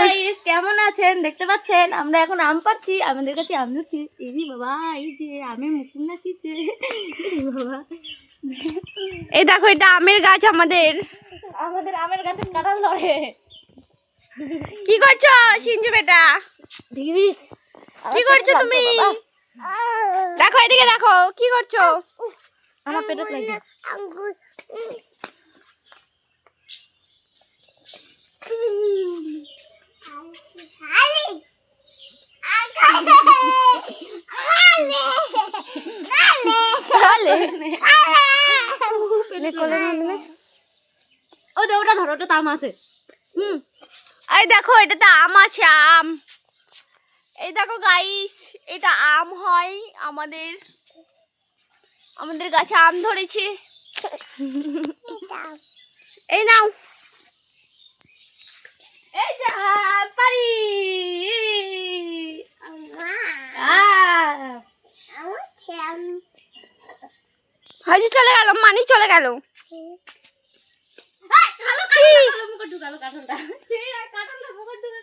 Guys কেমন আছেন? দেখতে পাচ্ছেন আমরা এখন আম পাচ্ছি, আমাদের কাছে আম হচ্ছে এই যে বাবা, এই যে আমের মুকুল নাচিছে বাবা। এই দেখো এটা আমের গাছ আমাদের আমের গাছে কাঁঠাল ধরে। কি করছো সিঞ্জু বেটা? দেখিস কি করছো তুমি? দেখো এদিকে দেখো কি করছো? আমার পেটে লাগবে। ওটা ধরো, ওটা তাম আছে। এই দেখো এটাতে আম আছে, আম। এই দেখো গাইস এটা আম হয় আমাদের গাছে আম ধরেছে। এই নাও। এই যে পারি হাজি চলে গেল, মানি চলে গেল। মুখে ঢুকালো কাঁঠালটা। কাঁঠালটা মুখে ঢুকে